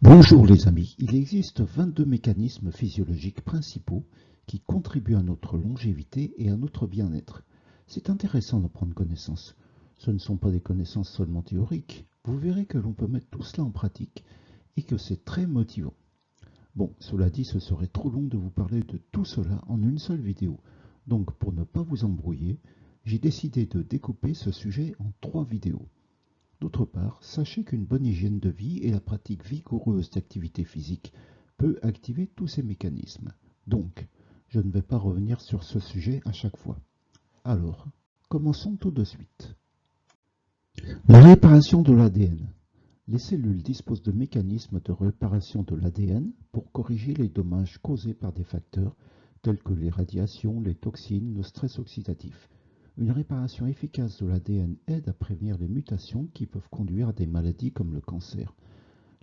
Bonjour les amis, il existe 22 mécanismes physiologiques principaux qui contribuent à notre longévité et à notre bien-être. C'est intéressant d'en prendre connaissance. Ce ne sont pas des connaissances seulement théoriques. Vous verrez que l'on peut mettre tout cela en pratique et que c'est très motivant. Bon, cela dit, ce serait trop long de vous parler de tout cela en une seule vidéo. Donc pour ne pas vous embrouiller, j'ai décidé de découper ce sujet en 3 vidéos. D'autre part, sachez qu'une bonne hygiène de vie et la pratique vigoureuse d'activité physique peut activer tous ces mécanismes. Donc, je ne vais pas revenir sur ce sujet à chaque fois. Alors, commençons tout de suite. La réparation de l'ADN. Les cellules disposent de mécanismes de réparation de l'ADN pour corriger les dommages causés par des facteurs tels que les radiations, les toxines, le stress oxydatif. Une réparation efficace de l'ADN aide à prévenir les mutations qui peuvent conduire à des maladies comme le cancer.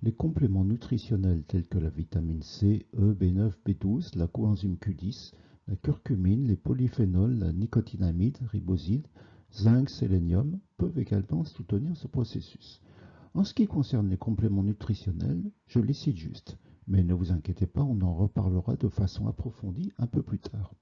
Les compléments nutritionnels tels que la vitamine C, E, B9, B12, la coenzyme Q10, la curcumine, les polyphénols, la nicotinamide, riboside, zinc, sélénium peuvent également soutenir ce processus. En ce qui concerne les compléments nutritionnels, je les cite juste, mais ne vous inquiétez pas, on en reparlera de façon approfondie un peu plus tard.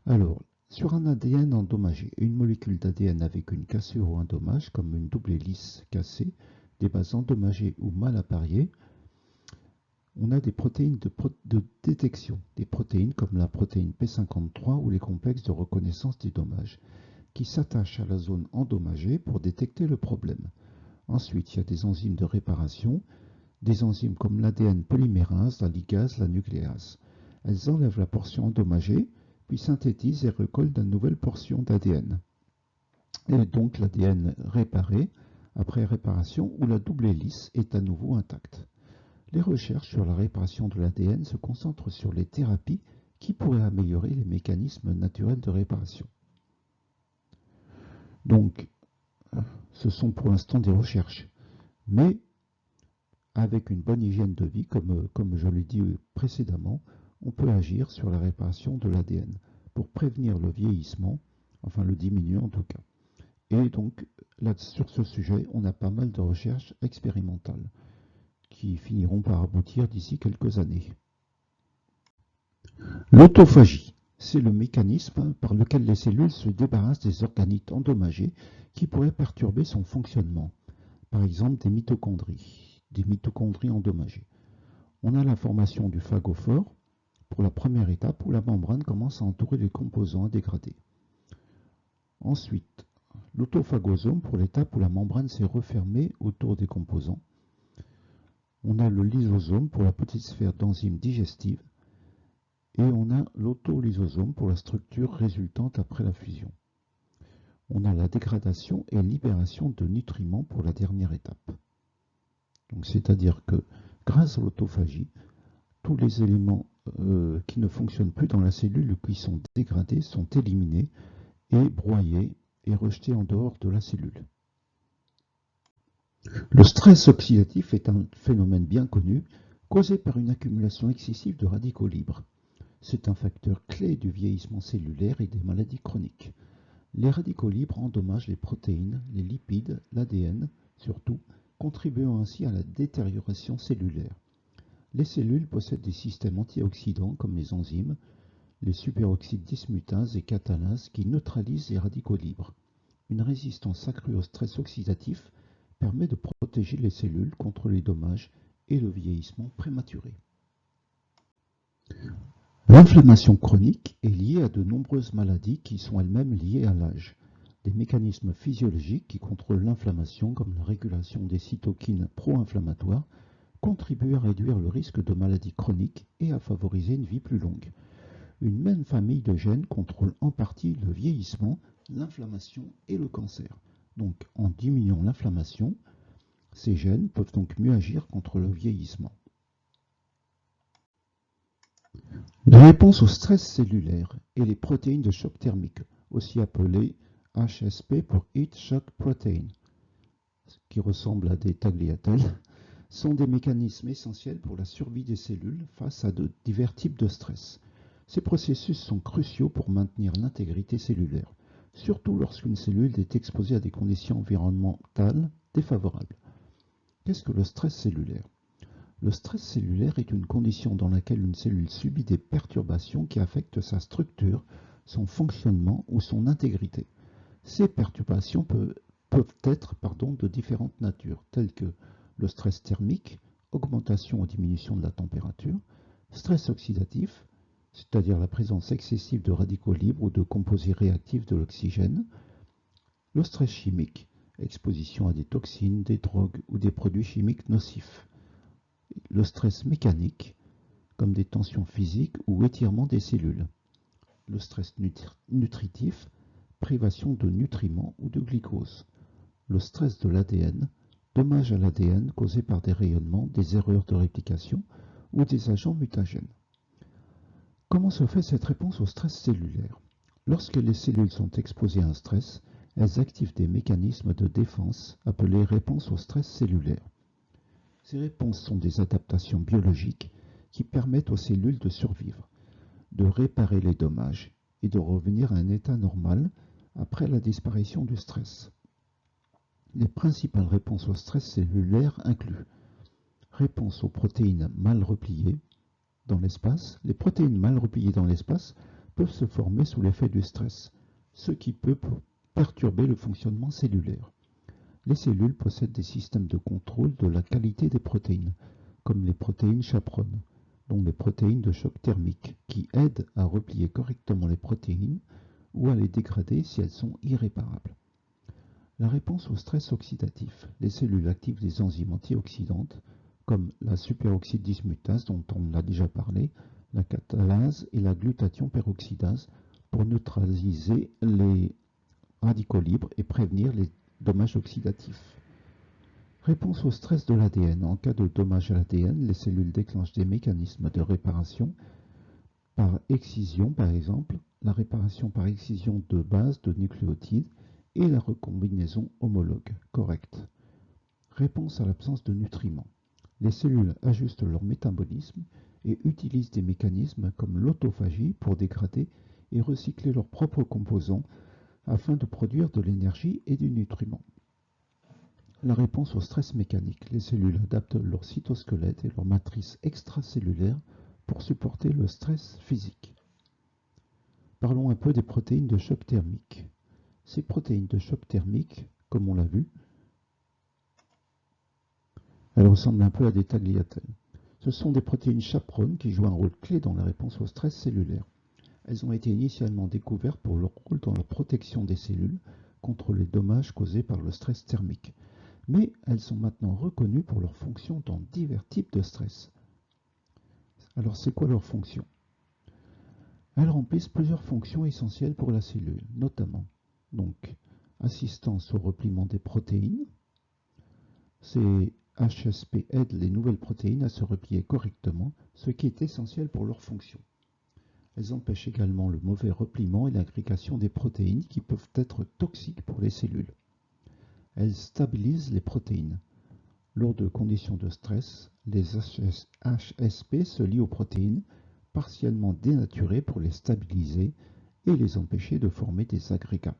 Alors, sur un ADN endommagé, une molécule d'ADN avec une cassure ou un dommage, comme une double hélice cassée, des bases endommagées ou mal appariées, on a des protéines de détection, des protéines comme la protéine P53 ou les complexes de reconnaissance des dommages, qui s'attachent à la zone endommagée pour détecter le problème. Ensuite, il y a des enzymes de réparation, des enzymes comme l'ADN polymérase, la ligase, la nucléase. Elles enlèvent la portion endommagée, puis synthétisent et recollent de nouvelles portions d'ADN. Et donc l'ADN réparé, après réparation, où la double hélice est à nouveau intacte. Les recherches sur la réparation de l'ADN se concentrent sur les thérapies qui pourraient améliorer les mécanismes naturels de réparation. Donc, ce sont pour l'instant des recherches. Mais avec une bonne hygiène de vie, comme je l'ai dit précédemment, on peut agir sur la réparation de l'ADN pour prévenir le vieillissement, enfin le diminuer en tout cas. Et donc, là, sur ce sujet, on a pas mal de recherches expérimentales qui finiront par aboutir d'ici quelques années. L'autophagie, c'est le mécanisme par lequel les cellules se débarrassent des organites endommagés qui pourraient perturber son fonctionnement, par exemple des mitochondries endommagées. On a la formation du phagophore pour la première étape où la membrane commence à entourer les composants à dégrader. Ensuite, l'autophagosome pour l'étape où la membrane s'est refermée autour des composants. On a le lysosome pour la petite sphère d'enzymes digestives et on a l'autolysosome pour la structure résultante après la fusion. On a la dégradation et libération de nutriments pour la dernière étape. Donc, c'est-à-dire que grâce à l'autophagie, tous les éléments qui ne fonctionnent plus dans la cellule ou qui sont dégradés sont éliminés et broyés et rejetés en dehors de la cellule. Le stress oxydatif est un phénomène bien connu causé par une accumulation excessive de radicaux libres. C'est un facteur clé du vieillissement cellulaire et des maladies chroniques. Les radicaux libres endommagent les protéines, les lipides, l'ADN, surtout, contribuant ainsi à la détérioration cellulaire. Les cellules possèdent des systèmes antioxydants comme les enzymes, les superoxydes dismutases et catalases qui neutralisent les radicaux libres. Une résistance accrue au stress oxydatif permet de protéger les cellules contre les dommages et le vieillissement prématuré. L'inflammation chronique est liée à de nombreuses maladies qui sont elles-mêmes liées à l'âge. Des mécanismes physiologiques qui contrôlent l'inflammation, comme la régulation des cytokines pro-inflammatoires, contribuent à réduire le risque de maladies chroniques et à favoriser une vie plus longue. Une même famille de gènes contrôle en partie le vieillissement, l'inflammation et le cancer. Donc, en diminuant l'inflammation, ces gènes peuvent donc mieux agir contre le vieillissement. La réponse au stress cellulaire et les protéines de choc thermique, aussi appelées HSP pour Heat Shock Protein, qui ressemblent à des tagliatelles, sont des mécanismes essentiels pour la survie des cellules face à de divers types de stress. Ces processus sont cruciaux pour maintenir l'intégrité cellulaire, surtout lorsqu'une cellule est exposée à des conditions environnementales défavorables. Qu'est-ce que le stress cellulaire ? Le stress cellulaire est une condition dans laquelle une cellule subit des perturbations qui affectent sa structure, son fonctionnement ou son intégrité. Ces perturbations peuvent être de différentes natures, telles que le stress thermique, augmentation ou diminution de la température, stress oxydatif, c'est-à-dire la présence excessive de radicaux libres ou de composés réactifs de l'oxygène, le stress chimique, exposition à des toxines, des drogues ou des produits chimiques nocifs, le stress mécanique, comme des tensions physiques ou étirement des cellules, le stress nutritif, privation de nutriments ou de glucose, le stress de l'ADN, dommage à l'ADN causé par des rayonnements, des erreurs de réplication ou des agents mutagènes. Comment se fait cette réponse au stress cellulaire? Lorsque les cellules sont exposées à un stress, elles activent des mécanismes de défense appelés réponses au stress cellulaire. Ces réponses sont des adaptations biologiques qui permettent aux cellules de survivre, de réparer les dommages et de revenir à un état normal après la disparition du stress. Les principales réponses au stress cellulaire incluent réponse aux protéines mal repliées dans l'espace. Les protéines mal repliées dans l'espace peuvent se former sous l'effet du stress, ce qui peut perturber le fonctionnement cellulaire. Les cellules possèdent des systèmes de contrôle de la qualité des protéines, comme les protéines chaperones, dont les protéines de choc thermique, qui aident à replier correctement les protéines ou à les dégrader si elles sont irréparables. La réponse au stress oxydatif. Les cellules activent des enzymes antioxydantes, comme la superoxyde dismutase dont on a déjà parlé, la catalase et la glutathion peroxydase, pour neutraliser les radicaux libres et prévenir les dommages oxydatifs. Réponse au stress de l'ADN. En cas de dommage à l'ADN, les cellules déclenchent des mécanismes de réparation par excision, par exemple, la réparation par excision de bases de nucléotides et la recombinaison homologue correcte. Réponse à l'absence de nutriments. Les cellules ajustent leur métabolisme et utilisent des mécanismes comme l'autophagie pour dégrader et recycler leurs propres composants afin de produire de l'énergie et du nutriment. La réponse au stress mécanique. Les cellules adaptent leur cytosquelette et leur matrice extracellulaire pour supporter le stress physique. Parlons un peu des protéines de choc thermique. Ces protéines de choc thermique, comme on l'a vu, elles ressemblent un peu à des tagliatelles. Ce sont des protéines chaperones qui jouent un rôle clé dans la réponse au stress cellulaire. Elles ont été initialement découvertes pour leur rôle dans la protection des cellules contre les dommages causés par le stress thermique. Mais elles sont maintenant reconnues pour leur fonction dans divers types de stress. Alors c'est quoi leur fonction? Elles remplissent plusieurs fonctions essentielles pour la cellule, notamment assistance au repliement des protéines. Ces HSP aident les nouvelles protéines à se replier correctement, ce qui est essentiel pour leur fonction. Elles empêchent également le mauvais repliement et l'agrégation des protéines qui peuvent être toxiques pour les cellules. Elles stabilisent les protéines. Lors de conditions de stress, les HSP se lient aux protéines, partiellement dénaturées pour les stabiliser et les empêcher de former des agrégats.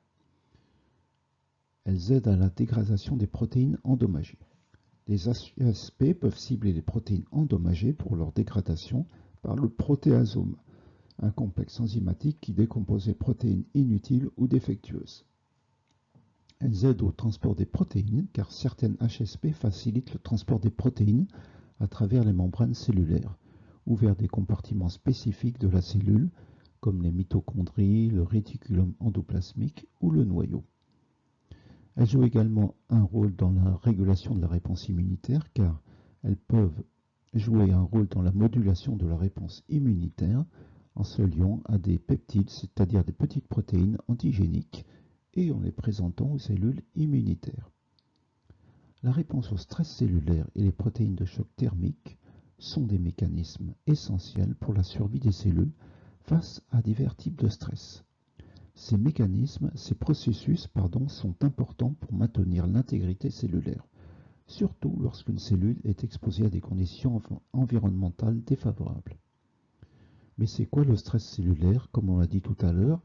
Elles aident à la dégradation des protéines endommagées. Les HSP peuvent cibler les protéines endommagées pour leur dégradation par le protéasome, un complexe enzymatique qui décompose les protéines inutiles ou défectueuses. Elles aident au transport des protéines car certaines HSP facilitent le transport des protéines à travers les membranes cellulaires ou vers des compartiments spécifiques de la cellule comme les mitochondries, le réticulum endoplasmique ou le noyau. Elles jouent également un rôle dans la régulation de la réponse immunitaire car elles peuvent jouer un rôle dans la modulation de la réponse immunitaire en se liant à des peptides, c'est-à-dire des petites protéines antigéniques, et en les présentant aux cellules immunitaires. La réponse au stress cellulaire et les protéines de choc thermique sont des mécanismes essentiels pour la survie des cellules face à divers types de stress. Ces processus sont importants pour maintenir l'intégrité cellulaire, surtout lorsqu'une cellule est exposée à des conditions environnementales défavorables. Mais c'est quoi le stress cellulaire? Comme on l'a dit tout à l'heure,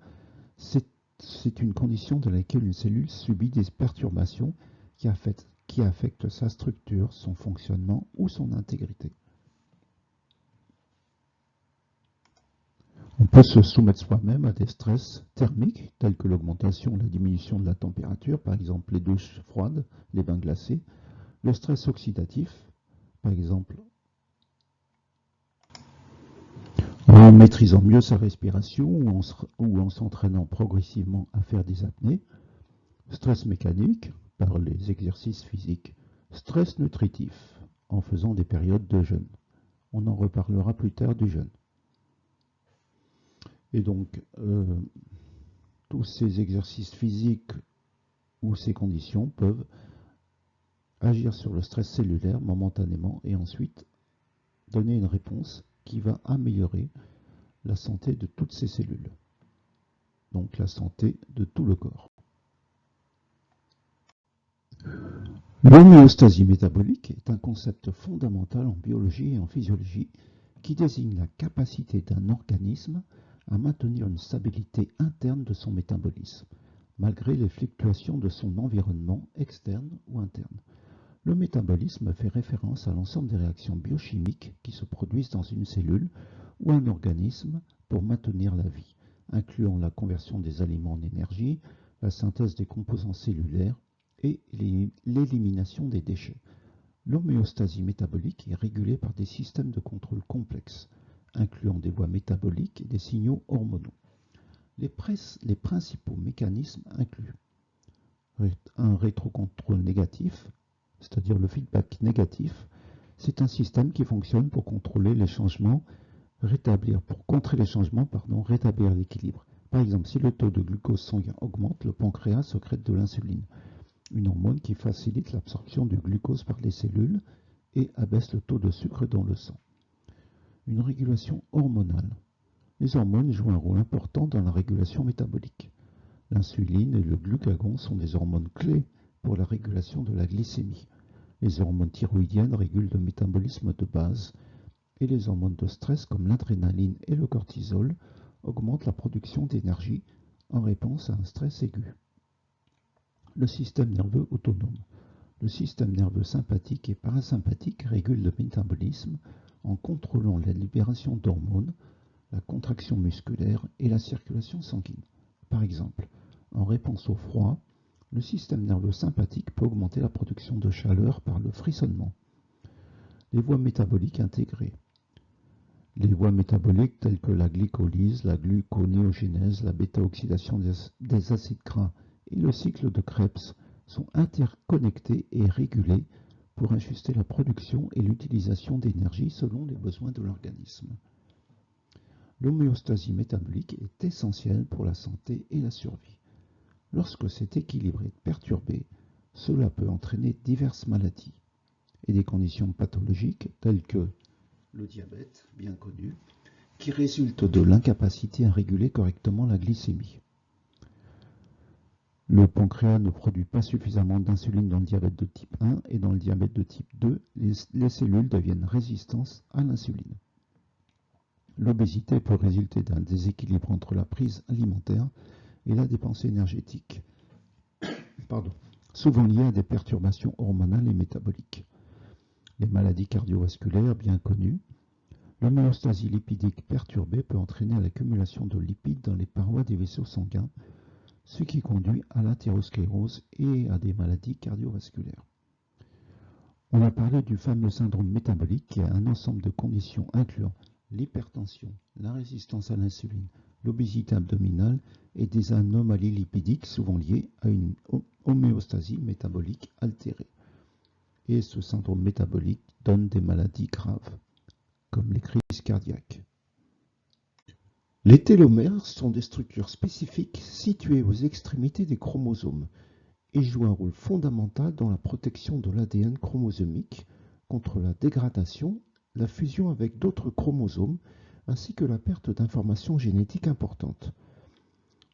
c'est une condition dans laquelle une cellule subit des perturbations qui affectent sa structure, son fonctionnement ou son intégrité. On peut se soumettre soi-même à des stress thermiques tels que l'augmentation ou la diminution de la température, par exemple les douches froides, les bains glacés, le stress oxydatif, par exemple en maîtrisant mieux sa respiration ou en s'entraînant progressivement à faire des apnées, stress mécanique par les exercices physiques, stress nutritif en faisant des périodes de jeûne. On en reparlera plus tard du jeûne. Et donc, tous ces exercices physiques ou ces conditions peuvent agir sur le stress cellulaire momentanément et ensuite donner une réponse qui va améliorer la santé de toutes ces cellules, donc la santé de tout le corps. L'homéostasie métabolique est un concept fondamental en biologie et en physiologie qui désigne la capacité d'un organisme à maintenir une stabilité interne de son métabolisme, malgré les fluctuations de son environnement externe ou interne. Le métabolisme fait référence à l'ensemble des réactions biochimiques qui se produisent dans une cellule ou un organisme pour maintenir la vie, incluant la conversion des aliments en énergie, la synthèse des composants cellulaires et l'élimination des déchets. L'homéostasie métabolique est régulée par des systèmes de contrôle complexes, incluant des voies métaboliques et des signaux hormonaux. Les principaux mécanismes incluent un rétrocontrôle négatif, c'est-à-dire le feedback négatif. C'est un système qui fonctionne pour contrôler les changements, contrer les changements, rétablir l'équilibre. Par exemple, si le taux de glucose sanguin augmente, le pancréas sécrète de l'insuline, une hormone qui facilite l'absorption du glucose par les cellules et abaisse le taux de sucre dans le sang. Une régulation hormonale. Les hormones jouent un rôle important dans la régulation métabolique. L'insuline et le glucagon sont des hormones clés pour la régulation de la glycémie. Les hormones thyroïdiennes régulent le métabolisme de base et les hormones de stress comme l'adrénaline et le cortisol augmentent la production d'énergie en réponse à un stress aigu. Le système nerveux autonome. Le système nerveux sympathique et parasympathique régule le métabolisme en contrôlant la libération d'hormones, la contraction musculaire et la circulation sanguine. Par exemple, en réponse au froid, le système nerveux sympathique peut augmenter la production de chaleur par le frissonnement. Les voies métaboliques intégrées. Les voies métaboliques telles que la glycolyse, la gluconéogénèse, la bêta-oxydation des acides gras et le cycle de Krebs sont interconnectés et régulés pour ajuster la production et l'utilisation d'énergie selon les besoins de l'organisme. L'homéostasie métabolique est essentielle pour la santé et la survie. Lorsque cet équilibre est perturbé, cela peut entraîner diverses maladies et des conditions pathologiques telles que le diabète, bien connu, qui résulte de l'incapacité à réguler correctement la glycémie. Le pancréas ne produit pas suffisamment d'insuline dans le diabète de type 1 et dans le diabète de type 2, les cellules deviennent résistantes à l'insuline. L'obésité peut résulter d'un déséquilibre entre la prise alimentaire et la dépense énergétique, souvent liée à des perturbations hormonales et métaboliques. Les maladies cardiovasculaires bien connues. L'homéostasie lipidique perturbée peut entraîner l'accumulation de lipides dans les parois des vaisseaux sanguins, ce qui conduit à l'athérosclérose et à des maladies cardiovasculaires. On a parlé du fameux syndrome métabolique qui est un ensemble de conditions incluant l'hypertension, la résistance à l'insuline, l'obésité abdominale et des anomalies lipidiques souvent liées à une homéostasie métabolique altérée. Et ce syndrome métabolique donne des maladies graves, comme les crises cardiaques. Les télomères sont des structures spécifiques situées aux extrémités des chromosomes et jouent un rôle fondamental dans la protection de l'ADN chromosomique contre la dégradation, la fusion avec d'autres chromosomes, ainsi que la perte d'informations génétiques importantes.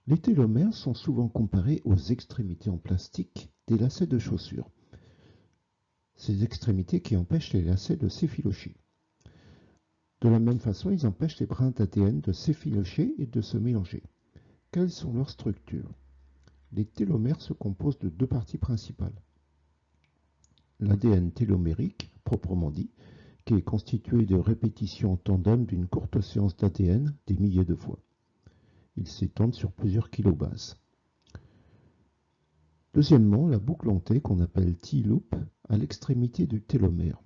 Les télomères sont souvent comparés aux extrémités en plastique des lacets de chaussures. Ces extrémités qui empêchent les lacets de s'effilocher. De la même façon, ils empêchent les brins d'ADN de s'effilocher et de se mélanger. Quelles sont leurs structures? Les télomères se composent de deux parties principales. L'ADN télomérique, proprement dit, qui est constitué de répétitions en tandem d'une courte séance d'ADN des milliers de fois. Ils s'étendent sur plusieurs kilobases. Deuxièmement, la boucle en T qu'on appelle T-loop à l'extrémité du télomère.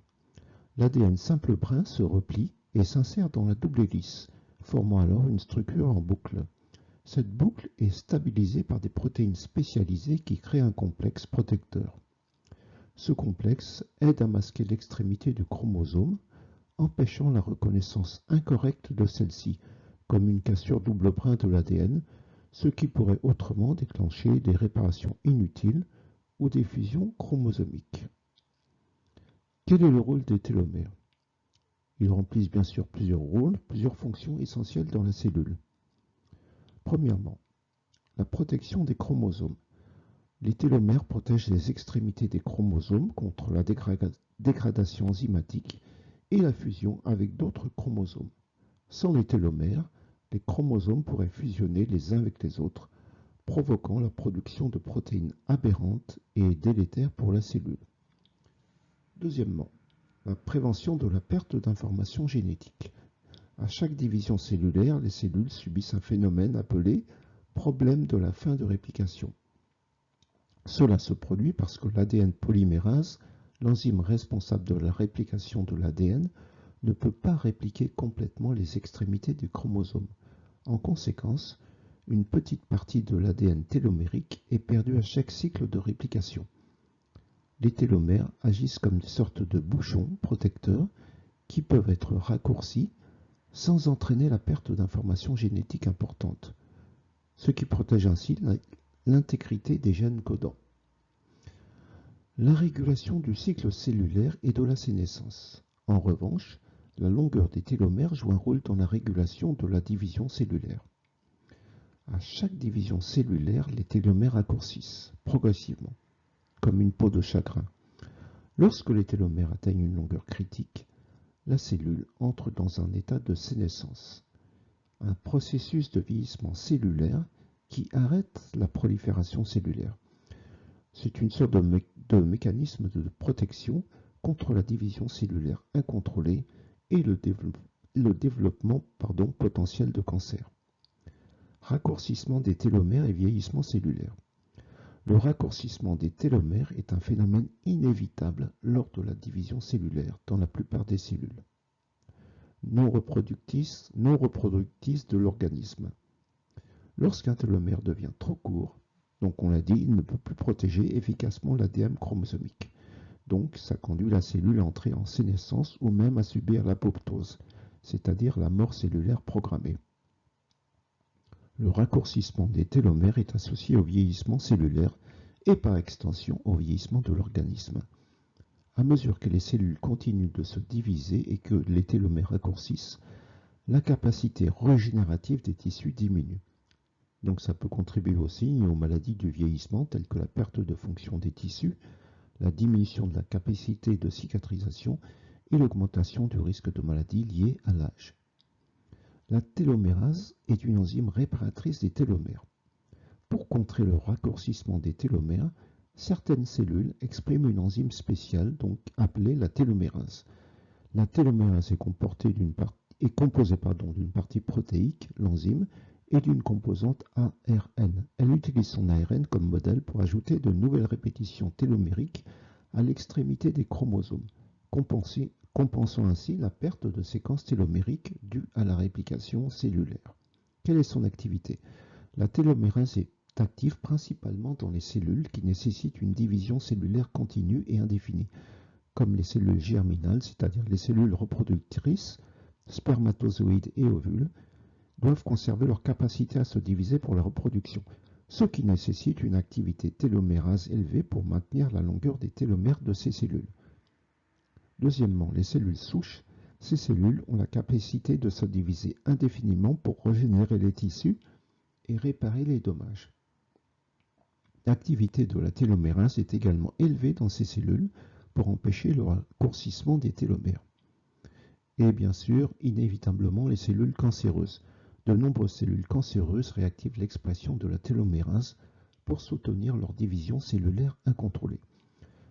L'ADN simple brun se replie et s'insère dans la double hélice, formant alors une structure en boucle. Cette boucle est stabilisée par des protéines spécialisées qui créent un complexe protecteur. Ce complexe aide à masquer l'extrémité du chromosome, empêchant la reconnaissance incorrecte de celle-ci, comme une cassure double brin de l'ADN, ce qui pourrait autrement déclencher des réparations inutiles ou des fusions chromosomiques. Quel est le rôle des télomères? Ils remplissent bien sûr plusieurs rôles, plusieurs fonctions essentielles dans la cellule. Premièrement, la protection des chromosomes. Les télomères protègent les extrémités des chromosomes contre la dégradation enzymatique et la fusion avec d'autres chromosomes. Sans les télomères, les chromosomes pourraient fusionner les uns avec les autres, provoquant la production de protéines aberrantes et délétères pour la cellule. Deuxièmement, la prévention de la perte d'informations génétiques. À chaque division cellulaire, les cellules subissent un phénomène appelé problème de la fin de réplication. Cela se produit parce que l'ADN polymérase, l'enzyme responsable de la réplication de l'ADN, ne peut pas répliquer complètement les extrémités du chromosome. En conséquence, une petite partie de l'ADN télomérique est perdue à chaque cycle de réplication. Les télomères agissent comme des sortes de bouchons protecteurs qui peuvent être raccourcis sans entraîner la perte d'informations génétiques importantes, ce qui protège ainsi l'intégrité des gènes codants. La régulation du cycle cellulaire et de la sénescence. En revanche, la longueur des télomères joue un rôle dans la régulation de la division cellulaire. À chaque division cellulaire, les télomères raccourcissent progressivement, comme une peau de chagrin. Lorsque les télomères atteignent une longueur critique, la cellule entre dans un état de sénescence, un processus de vieillissement cellulaire qui arrête la prolifération cellulaire. C'est une sorte de mécanisme de protection contre la division cellulaire incontrôlée et le développement potentiel de cancer. Raccourcissement des télomères et vieillissement cellulaire. Le raccourcissement des télomères est un phénomène inévitable lors de la division cellulaire dans la plupart des cellules non reproductrices de l'organisme. Lorsqu'un télomère devient trop court, donc on l'a dit, il ne peut plus protéger efficacement l'ADN chromosomique. Donc ça conduit la cellule à entrer en sénescence ou même à subir l'apoptose, c'est-à-dire la mort cellulaire programmée. Le raccourcissement des télomères est associé au vieillissement cellulaire et par extension au vieillissement de l'organisme. À mesure que les cellules continuent de se diviser et que les télomères raccourcissent, la capacité régénérative des tissus diminue. Donc ça peut contribuer aussi aux maladies du vieillissement telles que la perte de fonction des tissus, la diminution de la capacité de cicatrisation et l'augmentation du risque de maladies liées à l'âge. La télomérase est une enzyme réparatrice des télomères. Pour contrer le raccourcissement des télomères, certaines cellules expriment une enzyme spéciale, donc appelée la télomérase. La télomérase est composée d'une partie protéique, l'enzyme, et d'une composante ARN. Elle utilise son ARN comme modèle pour ajouter de nouvelles répétitions télomériques à l'extrémité des chromosomes, compensant ainsi la perte de séquences télomériques due à la réplication cellulaire. Quelle est son activité? La télomérase est active principalement dans les cellules qui nécessitent une division cellulaire continue et indéfinie, comme les cellules germinales, c'est-à-dire les cellules reproductrices, spermatozoïdes et ovules, doivent conserver leur capacité à se diviser pour la reproduction, ce qui nécessite une activité télomérase élevée pour maintenir la longueur des télomères de ces cellules. Deuxièmement, les cellules souches. Ces cellules ont la capacité de se diviser indéfiniment pour régénérer les tissus et réparer les dommages. L'activité de la télomérase est également élevée dans ces cellules pour empêcher le raccourcissement des télomères. Et bien sûr, inévitablement, les cellules cancéreuses. De nombreuses cellules cancéreuses réactivent l'expression de la télomérase pour soutenir leur division cellulaire incontrôlée.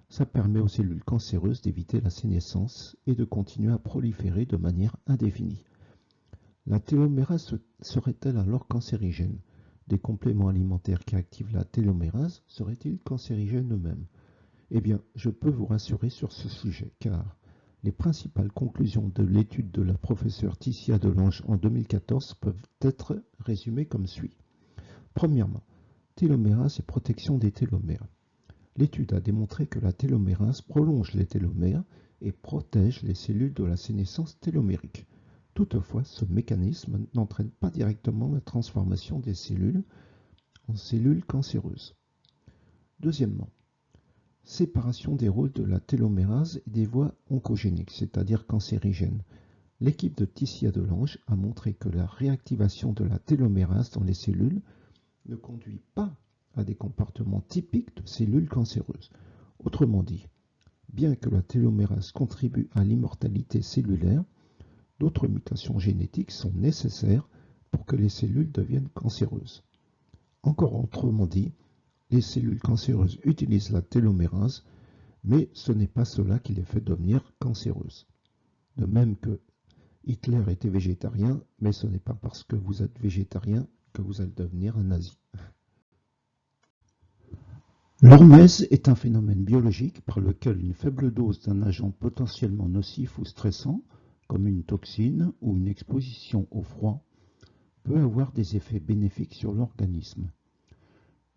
Ça permet aux cellules cancéreuses d'éviter la sénescence et de continuer à proliférer de manière indéfinie. La télomérase serait-elle alors cancérigène? Des compléments alimentaires qui activent la télomérase seraient-ils cancérigènes eux-mêmes? Eh bien, je peux vous rassurer sur ce sujet, car les principales conclusions de l'étude de la professeure Ticia Delange en 2014 peuvent être résumées comme suit. Premièrement, télomérase et protection des télomères. L'étude a démontré que la télomérase prolonge les télomères et protège les cellules de la sénescence télomérique. Toutefois, ce mécanisme n'entraîne pas directement la transformation des cellules en cellules cancéreuses. Deuxièmement, séparation des rôles de la télomérase et des voies oncogéniques, c'est-à-dire cancérigènes. L'équipe de Ticia Delange a montré que la réactivation de la télomérase dans les cellules ne conduit pas à des comportements typiques de cellules cancéreuses. Autrement dit, bien que la télomérase contribue à l'immortalité cellulaire, d'autres mutations génétiques sont nécessaires pour que les cellules deviennent cancéreuses. Encore autrement dit, les cellules cancéreuses utilisent la télomérase, mais ce n'est pas cela qui les fait devenir cancéreuses. De même que Hitler était végétarien, mais ce n'est pas parce que vous êtes végétarien que vous allez devenir un nazi. L'hormèse est un phénomène biologique par lequel une faible dose d'un agent potentiellement nocif ou stressant, comme une toxine ou une exposition au froid, peut avoir des effets bénéfiques sur l'organisme.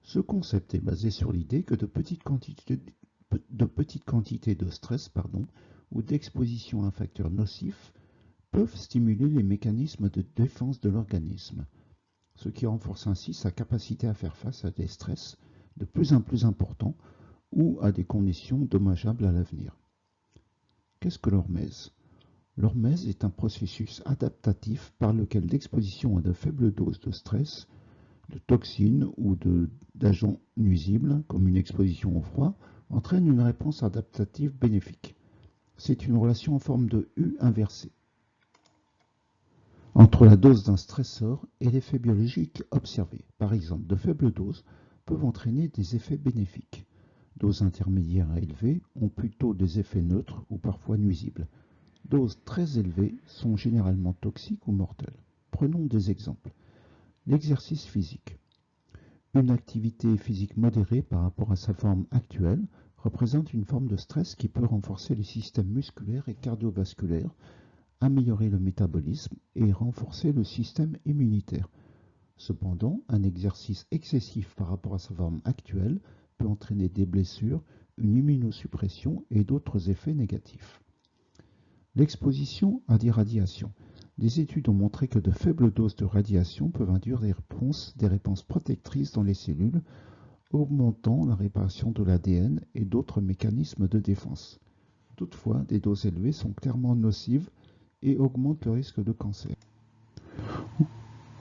Ce concept est basé sur l'idée que de petites quantités de stress ou d'exposition à un facteur nocif peuvent stimuler les mécanismes de défense de l'organisme, ce qui renforce ainsi sa capacité à faire face à des stress de plus en plus importants ou à des conditions dommageables à l'avenir. Qu'est-ce que l'hormèse? L'hormèse est un processus adaptatif par lequel l'exposition à de faibles doses de stress, de toxines ou d'agents nuisibles, comme une exposition au froid, entraîne une réponse adaptative bénéfique. C'est une relation en forme de U inversée entre la dose d'un stressor et l'effet biologique observé. Par exemple, de faibles doses peuvent entraîner des effets bénéfiques. Doses intermédiaires à élevées ont plutôt des effets neutres ou parfois nuisibles. Doses très élevées sont généralement toxiques ou mortelles. Prenons des exemples. L'exercice physique. Une activité physique modérée par rapport à sa forme actuelle représente une forme de stress qui peut renforcer les systèmes musculaires et cardiovasculaires, améliorer le métabolisme et renforcer le système immunitaire. Cependant, un exercice excessif par rapport à sa forme actuelle peut entraîner des blessures, une immunosuppression et d'autres effets négatifs. L'exposition à des radiations. Des études ont montré que de faibles doses de radiation peuvent induire des réponses protectrices dans les cellules, augmentant la réparation de l'ADN et d'autres mécanismes de défense. Toutefois, des doses élevées sont clairement nocives et augmentent le risque de cancer.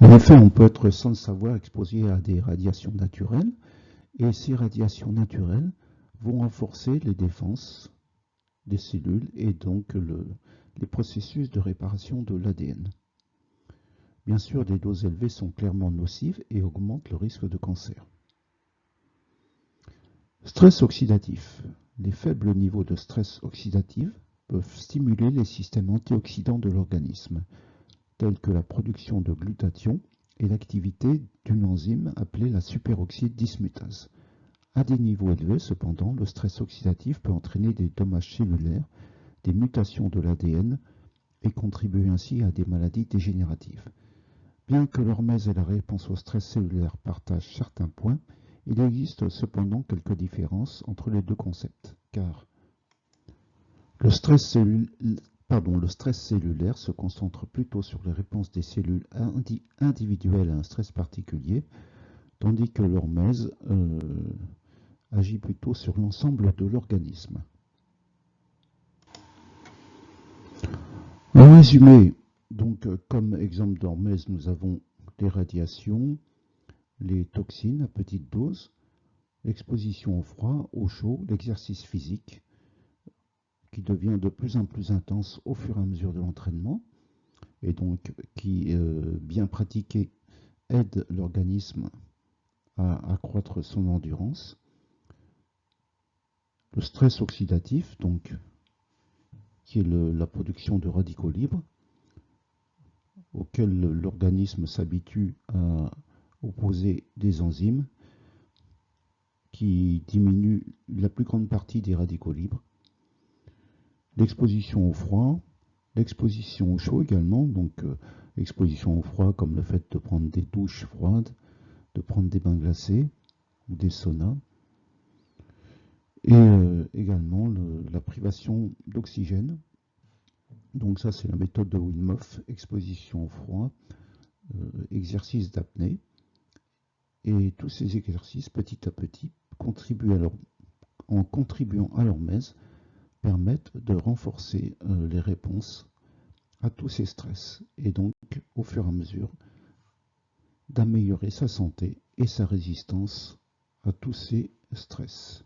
En effet, on peut être sans le savoir exposé à des radiations naturelles, et ces radiations naturelles vont renforcer les défenses des cellules et donc les processus de réparation de l'ADN. Bien sûr, des doses élevées sont clairement nocives et augmentent le risque de cancer. Stress oxydatif. Les faibles niveaux de stress oxydatif peuvent stimuler les systèmes antioxydants de l'organisme, tels que la production de glutathion et l'activité d'une enzyme appelée la superoxyde dismutase. À des niveaux élevés, cependant, le stress oxydatif peut entraîner des dommages cellulaires, des mutations de l'ADN et contribuer ainsi à des maladies dégénératives. Bien que l'hormèse et la réponse au stress cellulaire partagent certains points, il existe cependant quelques différences entre les deux concepts, car le stress cellulaire se concentre plutôt sur les réponses des cellules individuelles à un stress particulier, tandis que l'hormèse agit plutôt sur l'ensemble de l'organisme. En résumé, donc, comme exemple d'hormèse, nous avons les radiations, les toxines à petite dose, l'exposition au froid, au chaud, l'exercice physique qui devient de plus en plus intense au fur et à mesure de l'entraînement et donc qui, bien pratiqué, aide l'organisme à accroître son endurance. Le stress oxydatif, donc, qui est la production de radicaux libres, auquel l'organisme s'habitue à opposer des enzymes qui diminuent la plus grande partie des radicaux libres. L'exposition au froid, l'exposition au chaud également, donc exposition au froid comme le fait de prendre des douches froides, de prendre des bains glacés ou des saunas, et également la privation d'oxygène. Donc ça c'est la méthode de Wim Hof, exposition au froid, exercice d'apnée. Et tous ces exercices, petit à petit, en contribuant à leur mèse, permettent de renforcer les réponses à tous ces stress et donc, au fur et à mesure, d'améliorer sa santé et sa résistance à tous ces stress.